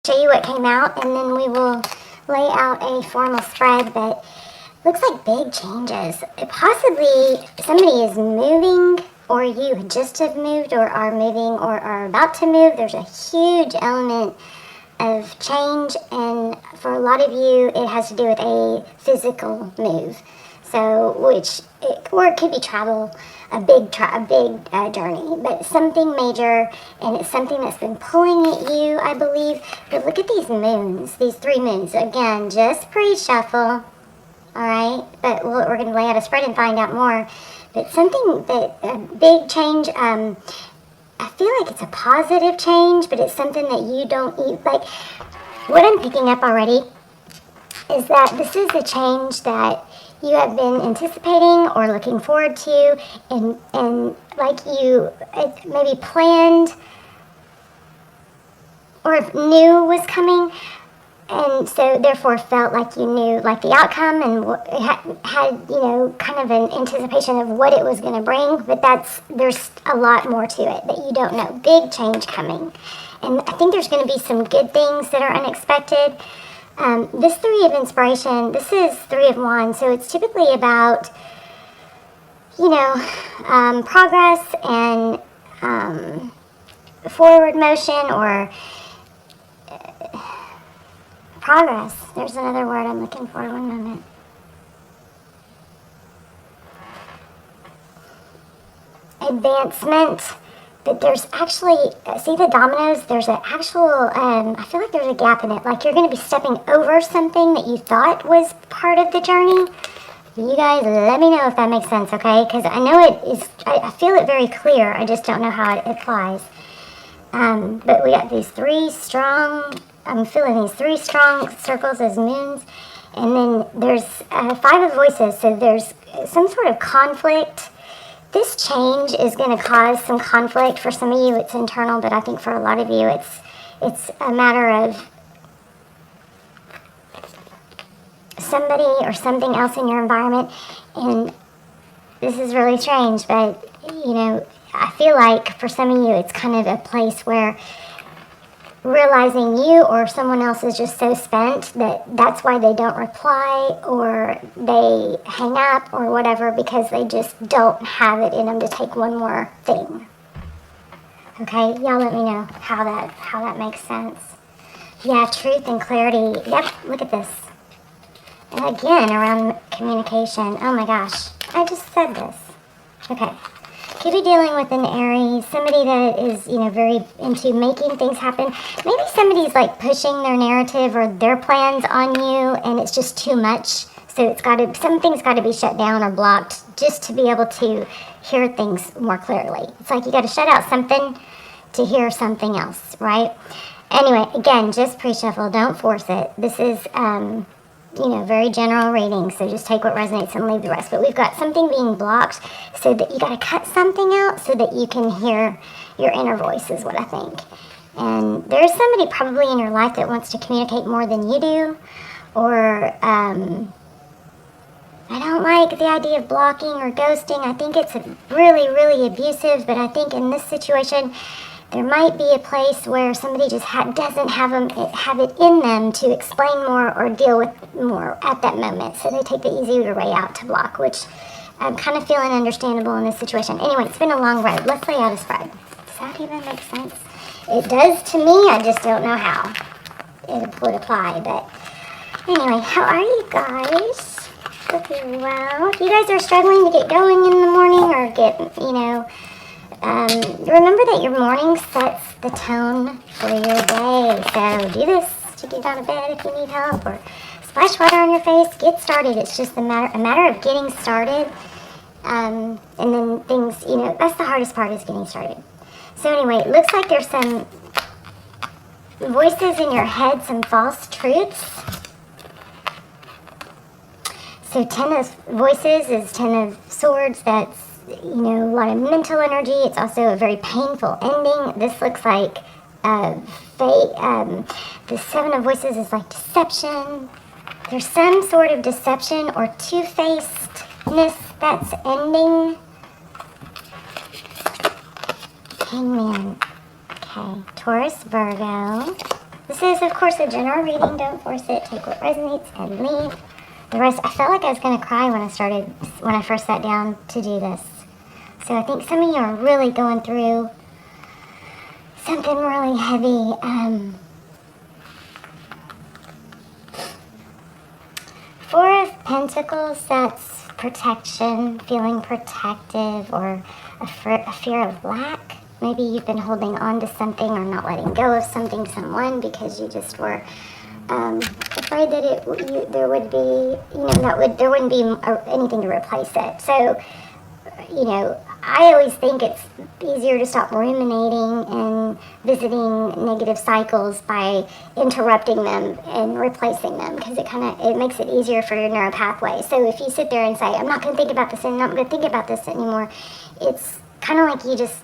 show you what came out, and then we will lay out a formal spread. But looks like big changes. Possibly somebody is moving, or you just have moved, or are moving, or are about to move. There's a huge element of change, and for a lot of you, it has to do with a physical move. So, or it could be travel, a big journey, but something major, and it's something that's been pulling at you, I believe. But look at these moons, these 3 moons. Again, just pre-shuffle, all right? But we're going to lay out a spread and find out more. But something that a big change. I feel like it's a positive change, but it's something that you don't eat. Like what I'm picking up already is that this is a change that you have been anticipating or looking forward to, and like you maybe planned or knew was coming, and so therefore felt like you knew like the outcome and had kind of an anticipation of what it was going to bring. But there's a lot more to it that you don't know. Big change coming, and I think there's going to be some good things that are unexpected. This 3 of inspiration, this is 3 of wands, so it's typically about, progress and forward motion or progress. There's another word I'm looking for. One moment. Advancement. But there's actually, see the dominoes? There's an actual, I feel like there's a gap in it. Like you're going to be stepping over something that you thought was part of the journey. You guys, let me know if that makes sense, okay? Because I know it is, I feel it very clear. I just don't know how it applies. But we got these 3 strong, I'm feeling these 3 strong circles as moons. And then there's 5 of voices, so there's some sort of conflict. This change is going to cause some conflict. For some of you, it's internal, but I think for a lot of you, it's a matter of somebody or something else in your environment. And this is really strange, but, I feel like for some of you, it's kind of a place where realizing you or someone else is just so spent that's why they don't reply or they hang up or whatever, because they just don't have it in them to take one more thing. Okay, y'all let me know how that makes sense. Yeah, truth and clarity. Yep, look at this. And again, around communication. Oh my gosh, I just said this. Okay. Could be dealing with an Aries, somebody that is, very into making things happen. Maybe somebody's like pushing their narrative or their plans on you, and it's just too much. So something's got to be shut down or blocked just to be able to hear things more clearly. It's like you got to shut out something to hear something else, right? Anyway, again, just pre-shuffle. Don't force it. This is very general reading, so just take what resonates and leave the rest. But we've got something being blocked, so that you got to cut something out so that you can hear your inner voice is what I think. And there's somebody probably in your life that wants to communicate more than you do, or I don't like the idea of blocking or ghosting. I think it's really, really abusive, but I think in this situation, there might be a place where somebody just doesn't have it in them to explain more or deal with more at that moment. So they take the easier way out to block, which I'm kind of feeling understandable in this situation. Anyway, it's been a long road. Let's lay out a spread. Does that even make sense? It does to me. I just don't know how it would apply. But anyway, how are you guys? Hope you're well. If you guys are struggling to get going in the morning or get, remember that your morning sets the tone for your day. So do this to get out of bed if you need help, or splash water on your face. Get started. It's just a matter of getting started. And then things, that's the hardest part, is getting started. So anyway, it looks like there's some voices in your head, some false truths. So 10 of voices is 10 of swords. That's a lot of mental energy. It's also a very painful ending. This looks like fate. The 7 of voices is like deception. There's some sort of deception or two-facedness that's ending. Hangman. Okay, Taurus, Virgo. This is, of course, a general reading. Don't force it. Take what resonates and leave the rest. I felt like I was going to cry when I first sat down to do this. So I think some of you are really going through something really heavy. Four of Pentacles, that's protection, feeling protective, or a fear of lack. Maybe you've been holding on to something or not letting go of something, someone, because you just were afraid that there wouldn't be anything to replace it. So, I always think it's easier to stop ruminating and visiting negative cycles by interrupting them and replacing them, because it makes it easier for your neural pathway. So if you sit there and say, I'm not going to think about this and I'm not going to think about this anymore, it's kind of like you just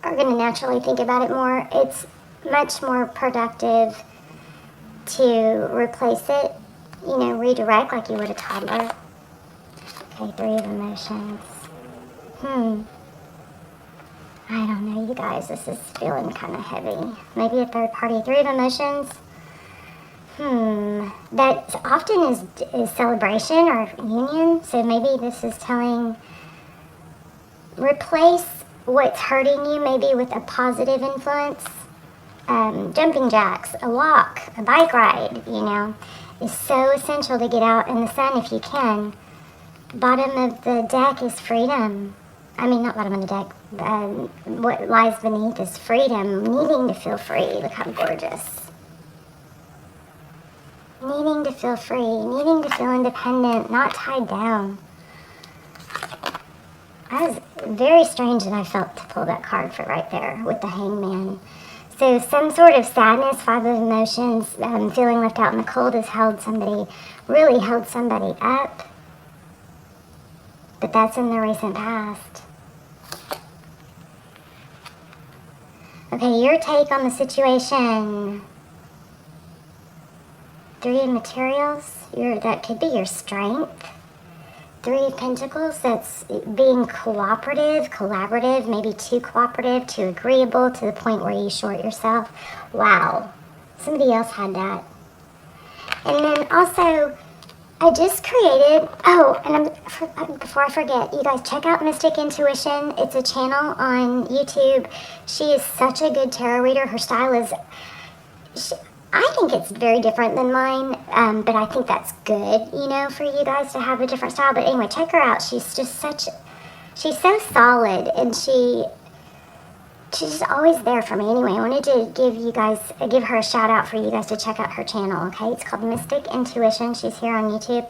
are going to naturally think about it more. It's much more productive to replace it, redirect like you would a toddler. Okay, 3 of emotions. I don't know, you guys, this is feeling kind of heavy. Maybe a third party. 3 of emotions. That often is celebration or union. So maybe this is telling, replace what's hurting you maybe with a positive influence. Jumping jacks, a walk, a bike ride, is so essential to get out in the sun if you can. Bottom of the deck is freedom. I mean, not bottom of the deck. What lies beneath is freedom, needing to feel free. Look how gorgeous. Needing to feel free, needing to feel independent, not tied down. That was very strange that I felt to pull that card for right there with the Hangman. So some sort of sadness, 5 of emotions, feeling left out in the cold has really held somebody up. But that's in the recent past. Okay, your take on the situation. 3 of materials, that could be your strength. 3 of Pentacles, that's being collaborative, maybe too cooperative, too agreeable, to the point where you short yourself. Wow, somebody else had that. And then also, I just created, before I forget, you guys check out Mystic Intuition. It's a channel on YouTube. She is such a good tarot reader. Her style is, I think it's very different than mine, but I think that's good, for you guys to have a different style. But anyway, check her out. She's so solid, and she's just always there for me. Anyway, I wanted to give her a shout out for you guys to check out her channel, okay? It's called Mystic Intuition. She's here on YouTube.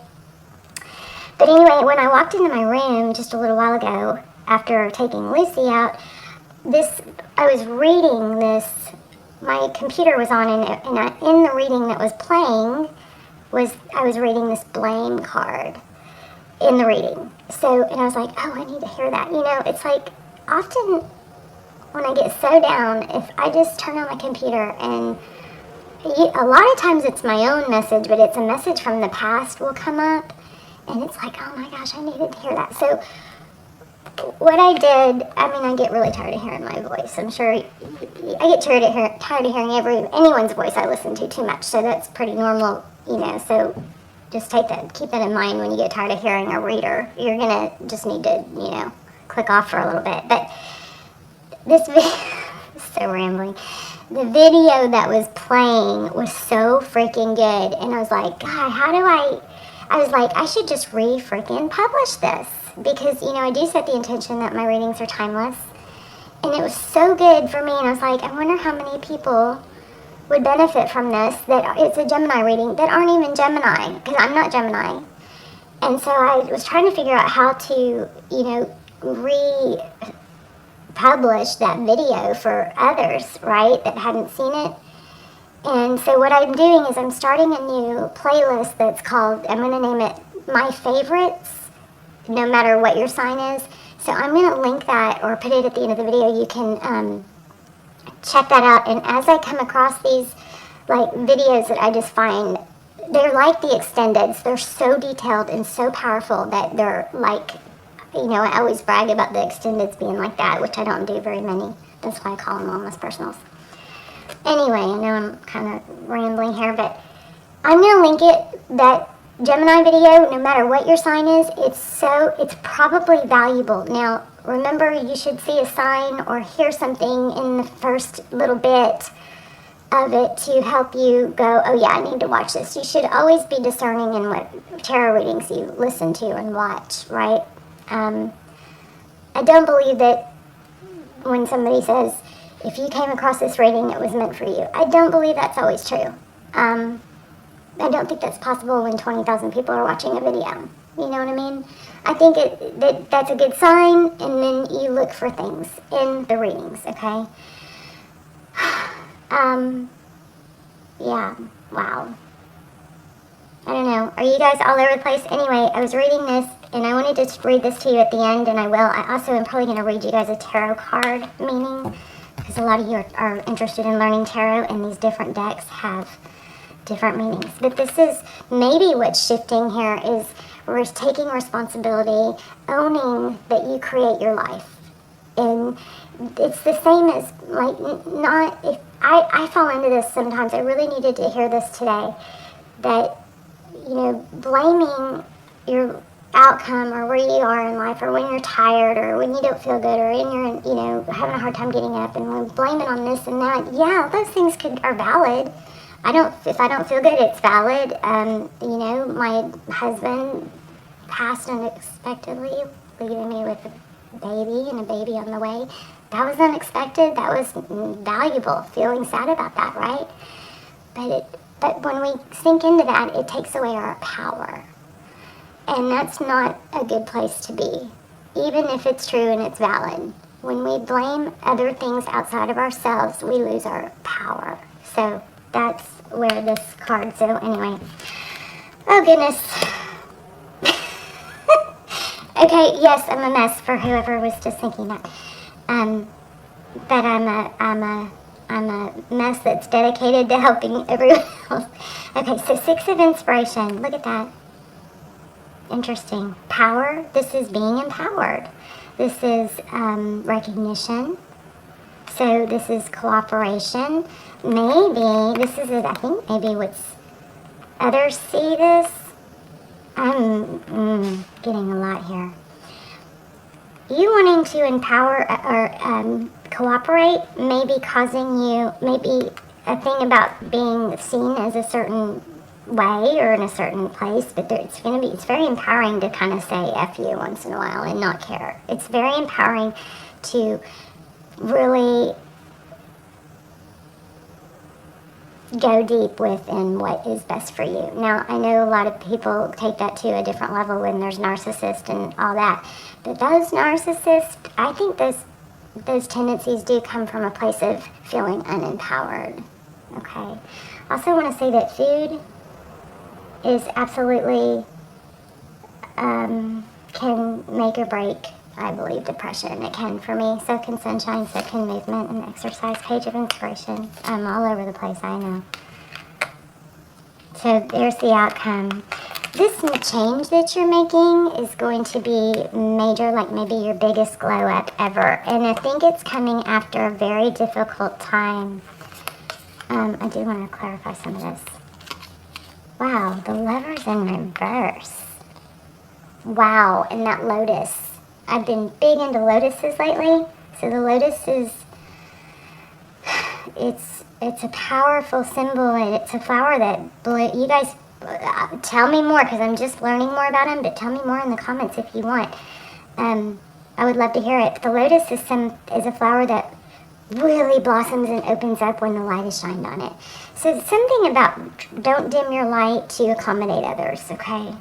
But anyway, when I walked into my room just a little while ago, after taking Lucy out, I was reading this. My computer was on, and in the reading that was playing, I was reading this blame card in the reading. So, and I was like, oh, I need to hear that. It's like, often when I get so down, if I just turn on my computer, and a lot of times it's my own message, but it's a message from the past will come up, and it's like, oh my gosh, I needed to hear that. So what I did, I get really tired of hearing my voice. I'm sure I get tired of hearing anyone's voice I listen to too much. So that's pretty normal, so just keep that in mind when you get tired of hearing a reader. You're going to just need to, click off for a little bit. But this video, so rambling. The video that was playing was so freaking good. And I was like, God, I should just freaking publish this. Because, I do set the intention that my readings are timeless. And it was so good for me. And I was like, I wonder how many people would benefit from this. That it's a Gemini reading that aren't even Gemini. Because I'm not Gemini. And so I was trying to figure out how to, republish that video for others, right, that hadn't seen it. And so what I'm doing is I'm starting a new playlist that's called, I'm going to name it My Favorites, no matter what your sign is. So I'm going to link that or put it at the end of the video. You can check that out. And as I come across these videos that I just find, they're like the extendeds. They're so detailed and so powerful that they're like, I always brag about the extendeds being like that, which I don't do very many. That's why I call them almost personals. Anyway, I know I'm kind of rambling here, but I'm going to link it, that Gemini video, no matter what your sign is. It's probably valuable. Now, remember, you should see a sign or hear something in the first little bit of it to help you go, oh yeah, I need to watch this. You should always be discerning in what tarot readings you listen to and watch, right? I don't believe that when somebody says, if you came across this reading, it was meant for you. I don't believe that's always true. I don't think that's possible when 20,000 people are watching a video. You know what I mean? I think that's a good sign, and then you look for things in the readings, okay? Yeah, wow. I don't know. Are you guys all over the place? Anyway, I was reading this, and I wanted to read this to you at the end, and I will. I also am probably going to read you guys a tarot card meaning, because a lot of you are interested in learning tarot, and these different decks have different meanings. But this is maybe what's shifting here is we're taking responsibility, owning that you create your life. And it's the same as, like, not, if I fall into this sometimes. I really needed to hear this today, that, you know, blaming your outcome or where you are in life, or when you're tired, or when you don't feel good, or when you're, you know, having a hard time getting up, and we blame it on this and that. Yeah, those things are valid. If I don't feel good, it's valid. You know, my husband passed unexpectedly, leaving me with a baby and a baby on the way. That was unexpected. That was valuable. Feeling sad about that, right? But when we sink into that, it takes away our power. And that's not a good place to be, even if it's true and it's valid. When we blame other things outside of ourselves, we lose our power. So that's where this card, so anyway. Oh, goodness. Okay, yes, I'm a mess for whoever was just thinking that. But I'm a mess that's dedicated to helping everyone else. Okay, so 6 of Inspiration. Look at that. Interesting. Power. This is being empowered. This is recognition. So this is cooperation. Maybe this is, I think, maybe what's others see this. I'm getting a lot here. You wanting to empower or cooperate may be causing you, maybe a thing about being seen as a certain way or in a certain place, but it's very empowering to kind of say F you once in a while and not care. It's very empowering to really go deep within what is best for you. Now, I know a lot of people take that to a different level when there's narcissists and all that, but those narcissists, I think those tendencies do come from a place of feeling unempowered. Okay. I also want to say that food is absolutely can make or break, I believe, depression. It can for me. So can sunshine, so can movement and exercise. Page of Inspiration. I'm all over the place, I know. So there's the outcome. This change that you're making is going to be major, like maybe your biggest glow up ever. And I think it's coming after a very difficult time. I do want to clarify some of this. Wow, the Lover's in reverse. Wow, and that Lotus. I've been big into lotuses lately. So the lotus is, it's a powerful symbol, and it's a flower that you guys tell me more, because I'm just learning more about them, but tell me more in the comments if you want. I would love to hear it. The lotus is a flower that really blossoms and opens up when the light is shined on it. So something about don't dim your light to accommodate others, okay?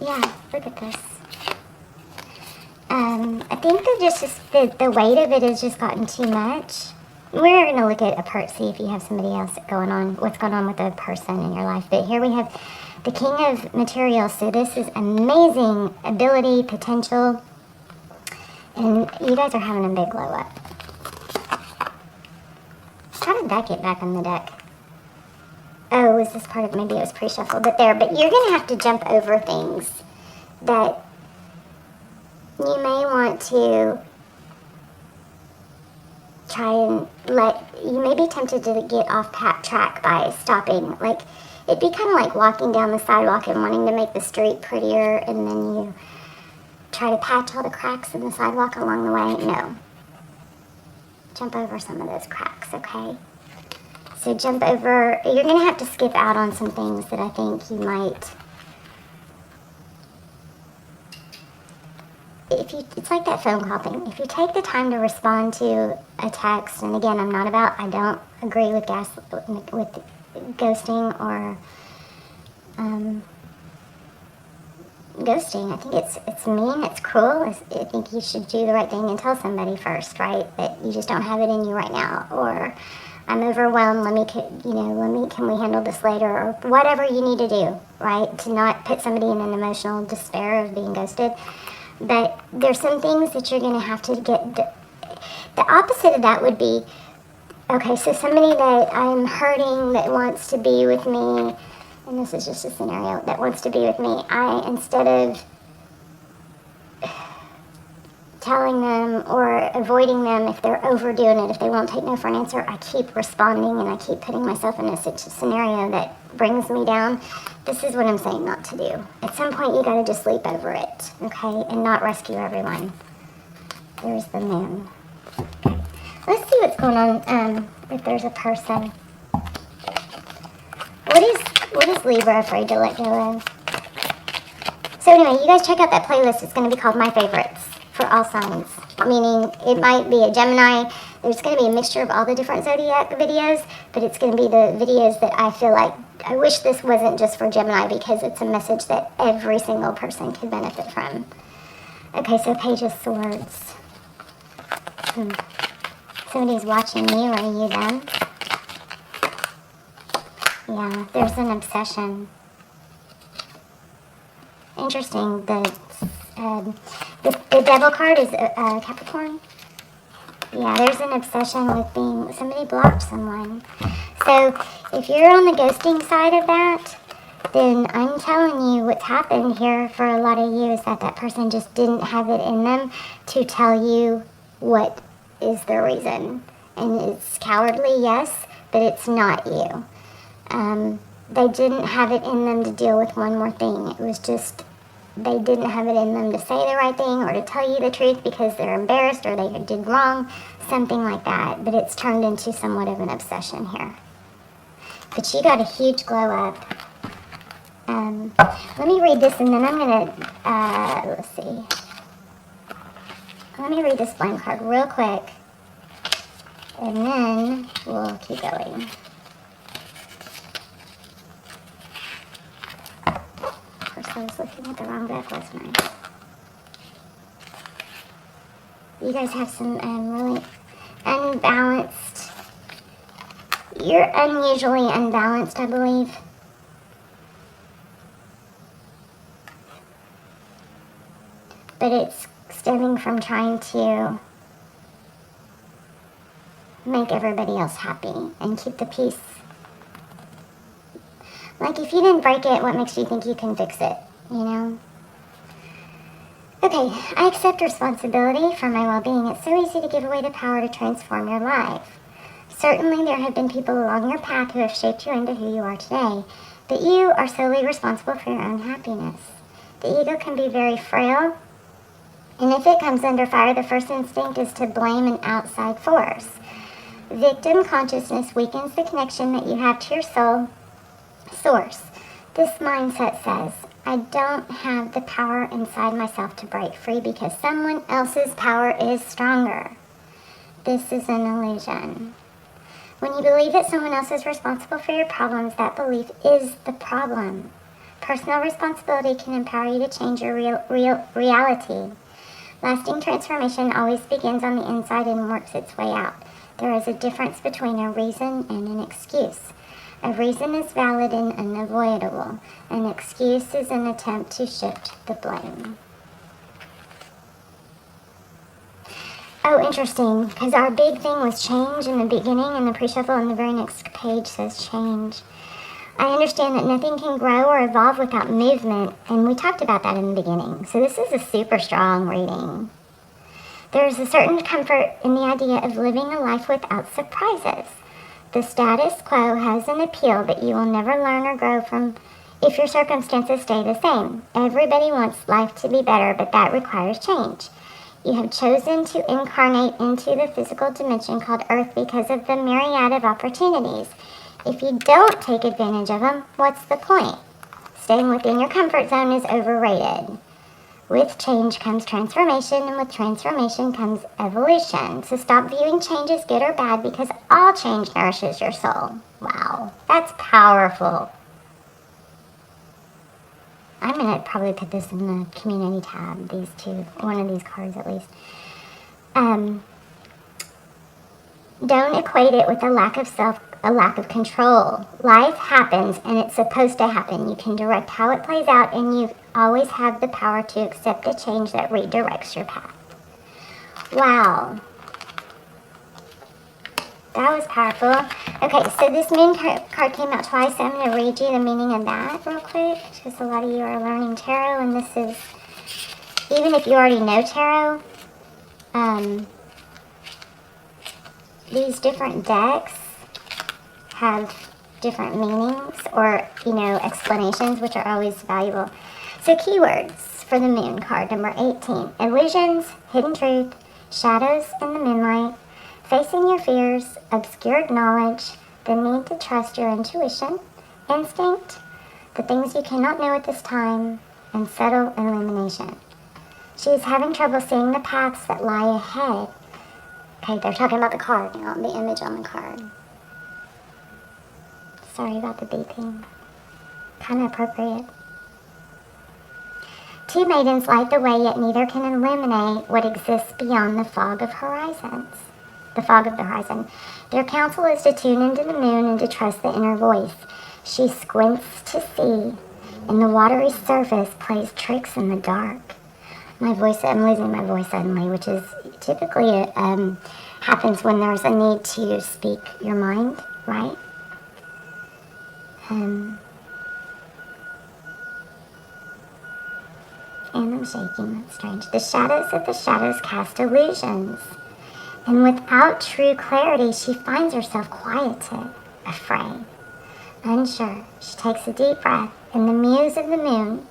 Yeah, look at this. I think that the weight of it has just gotten too much. We're going to look at a part, see if you have somebody else what's going on with a person in your life. But here we have the King of Materials. So this is amazing ability, potential. And you guys are having a big glow up. How did that get back on the deck? Oh, was this part of, maybe it was pre-shuffled, but there. But you're going to have to jump over things that you may want to try and you may be tempted to get off track by stopping. Like, it'd be kind of like walking down the sidewalk and wanting to make the street prettier, and then you try to patch all the cracks in the sidewalk along the way. No. Jump over some of those cracks, okay? So jump over, you're going to have to skip out on some things that I think you might, it's like that phone call thing. If you take the time to respond to a text, and again, I don't agree with ghosting or ghosting. I think it's mean, it's cruel. I think you should do the right thing and tell somebody first, right? That you just don't have it in you right now, or I'm overwhelmed, can we handle this later, or whatever you need to do, right? To not put somebody in an emotional despair of being ghosted. But there's some things that you're going to have to get. The opposite of that would be, okay, so somebody that I'm hurting that wants to be with me, and this is just a scenario, that wants to be with me, instead of telling them or avoiding them if they're overdoing it, if they won't take no for an answer, I keep responding and I keep putting myself in a scenario that brings me down. This is what I'm saying not to do. At some point, you got to just leap over it, okay, and not rescue everyone. There's the moon. Okay. Let's see what's going on if there's a person. What is Libra afraid to let go of? So anyway, you guys check out that playlist. It's going to be called My Favorites for all signs, meaning it might be a Gemini. There's going to be a mixture of all the different zodiac videos, but it's going to be the videos that I feel like, I wish this wasn't just for Gemini, because it's a message that every single person could benefit from. Okay, so Page of Swords. Somebody's watching you, are you them? Yeah, there's an obsession. Interesting, the Devil card is Capricorn. Yeah, there's an obsession with somebody blocked someone. So if you're on the ghosting side of that, then I'm telling you what's happened here for a lot of you is that person just didn't have it in them to tell you what is the reason. And it's cowardly, yes, but it's not you. They didn't have it in them to deal with one more thing. It was just they didn't have it in them to say the right thing or to tell you the truth because they're embarrassed or they did wrong, something like that. But it's turned into somewhat of an obsession here. But you got a huge glow up. Let me read this and then I'm going to, let's see. Let me read this blind card real quick. And then we'll keep going. I was looking at the wrong deck, wasn't I? You guys have some really unbalanced. You're unusually unbalanced, I believe. But it's stemming from trying to make everybody else happy and keep the peace. Like, if you didn't break it, what makes you think you can fix it, you know? Okay, I accept responsibility for my well-being. It's so easy to give away the power to transform your life. Certainly, there have been people along your path who have shaped you into who you are today, but you are solely responsible for your own happiness. The ego can be very frail, and if it comes under fire, the first instinct is to blame an outside force. Victim consciousness weakens the connection that you have to your soul source. This mindset says, I don't have the power inside myself to break free because someone else's power is stronger. This is an illusion. When you believe that someone else is responsible for your problems, that belief is the problem. Personal responsibility can empower you to change your reality. Lasting transformation always begins on the inside and works its way out. There is a difference between a reason and an excuse. A reason is valid and unavoidable. An excuse is an attempt to shift the blame. Oh, interesting, because our big thing was change in the beginning, and the pre-shuffle on the very next page says change. I understand that nothing can grow or evolve without movement, and we talked about that in the beginning. So this is a super strong reading. There is a certain comfort in the idea of living a life without surprises. The status quo has an appeal that you will never learn or grow from if your circumstances stay the same. Everybody wants life to be better, but that requires change. You have chosen to incarnate into the physical dimension called Earth because of the myriad of opportunities. If you don't take advantage of them, what's the point? Staying within your comfort zone is overrated. With change comes transformation, and with transformation comes evolution. So stop viewing change as good or bad, because all change nourishes your soul. Wow, that's powerful. I'm going to probably put this in the community tab, these two, one of these cards at least. Don't equate it with a lack of control. Life happens, and it's supposed to happen. You can direct how it plays out, and you always have the power to accept the change that redirects your path. Wow. That was powerful. Okay, so this moon card came out twice. So I'm going to read you the meaning of that real quick, because a lot of you are learning tarot, and this is, even if you already know tarot, these different decks have different meanings or, explanations, which are always valuable. So keywords for the moon card, number 18. Illusions, hidden truth, shadows in the moonlight, facing your fears, obscured knowledge, the need to trust your intuition, instinct, the things you cannot know at this time, and subtle illumination. She is having trouble seeing the paths that lie ahead. Okay, they're talking about the card, not the image on the card. Sorry about the beeping. Kind of appropriate. Two maidens light the way, yet neither can illuminate what exists beyond the fog of horizons. The fog of the horizon. Their counsel is to tune into the moon and to trust the inner voice. She squints to see, and the watery surface plays tricks in the dark. I'm losing my voice suddenly, which is typically happens when there's a need to speak your mind, right? And I'm shaking, that's strange. The shadows of the shadows cast illusions. And without true clarity, she finds herself quieted, afraid, unsure. She takes a deep breath, and the muse of the moon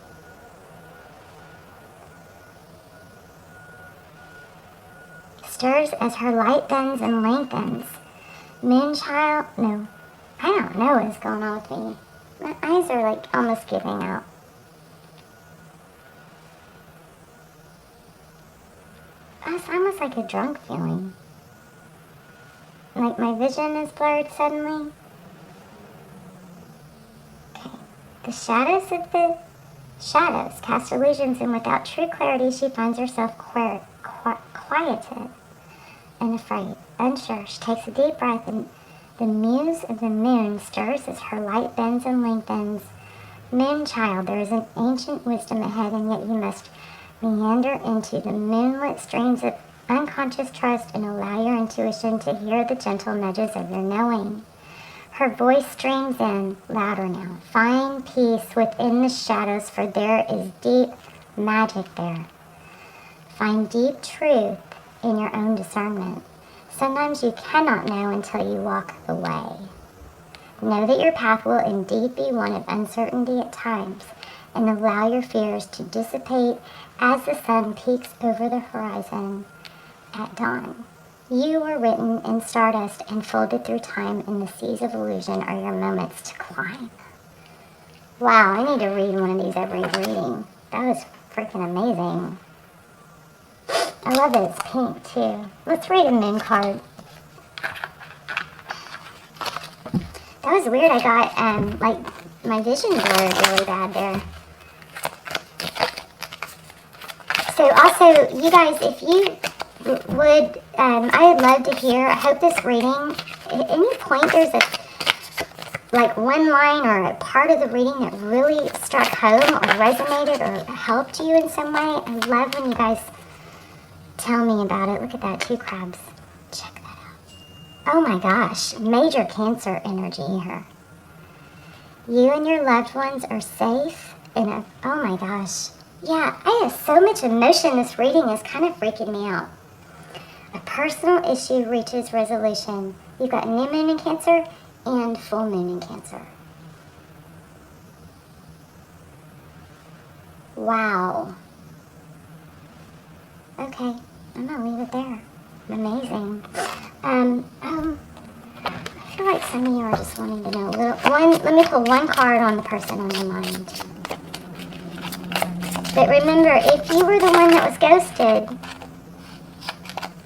stirs as her light bends and lengthens. Moonchild, no, I don't know what's going on with me. My eyes are like almost giving out. It's almost like a drunk feeling. Like my vision is blurred suddenly. Okay. The shadows of the shadows cast illusions, and without true clarity, she finds herself quieted and afraid, unsure. She takes a deep breath, and the muse of the moon stirs as her light bends and lengthens. Moonchild, there is an ancient wisdom ahead, and yet you must meander into the moonlit streams of unconscious trust and allow your intuition to hear the gentle nudges of your knowing. Her voice streams in, louder now. Find peace within the shadows, for there is deep magic there. Find deep truth in your own discernment. Sometimes you cannot know until you walk the way. Know that your path will indeed be one of uncertainty at times, and allow your fears to dissipate as the sun peeks over the horizon at dawn. You were written in stardust and folded through time, and the seas of illusion are your moments to climb. Wow, I need to read one of these every reading. That was freaking amazing. I love that it's pink too. Let's read a moon card. That was weird. I got my vision blurred really bad there. So also, you guys, if you would, I would love to hear, I hope this reading, at any point there's one line or a part of the reading that really struck home or resonated or helped you in some way. I love when you guys tell me about it. Look at that, 2 crabs. Check that out. Oh my gosh, major Cancer energy here. You and your loved ones are safe in a, oh my gosh. Yeah, I have so much emotion. This reading is kind of freaking me out. A personal issue reaches resolution. You've got new moon in Cancer and full moon in Cancer. Wow. Okay, I'm gonna leave it there. Amazing. I feel like some of you are just wanting to know a little. Let me pull one card on the person on your mind. But remember, if you were the one that was ghosted,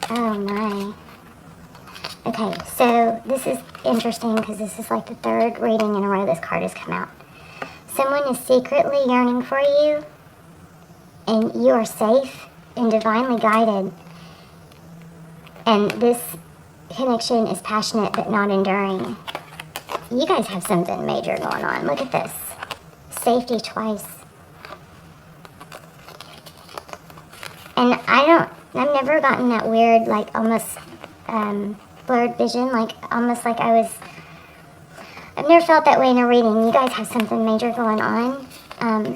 oh my. Okay, so this is interesting because this is like the third reading in a row this card has come out. Someone is secretly yearning for you, and you are safe and divinely guided. And this connection is passionate but not enduring. You guys have something major going on. Look at this. Safety twice. And I've never gotten that weird, like almost blurred vision, like almost like I've never felt that way in a reading. You guys have something major going on.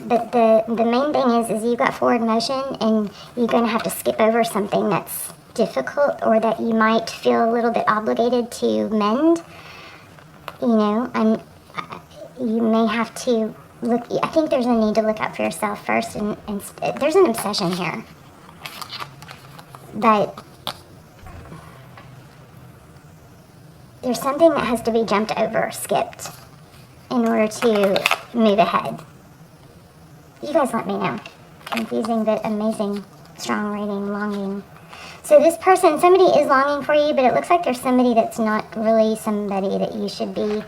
But the main thing is you've got forward motion, and you're going to have to skip over something that's difficult or that you might feel a little bit obligated to mend. You know, and you may have to look. I think there's a need to look out for yourself first, and there's an obsession here. But there's something that has to be jumped over, skipped, in order to move ahead. You guys let me know. Confusing but amazing, strong reading, longing. So this person, somebody is longing for you, but it looks like there's somebody that's not really somebody that you should be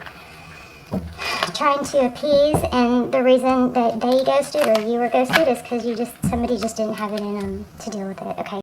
trying to appease. And the reason that they ghosted or you were ghosted is because somebody just didn't have it in them to deal with it. Okay.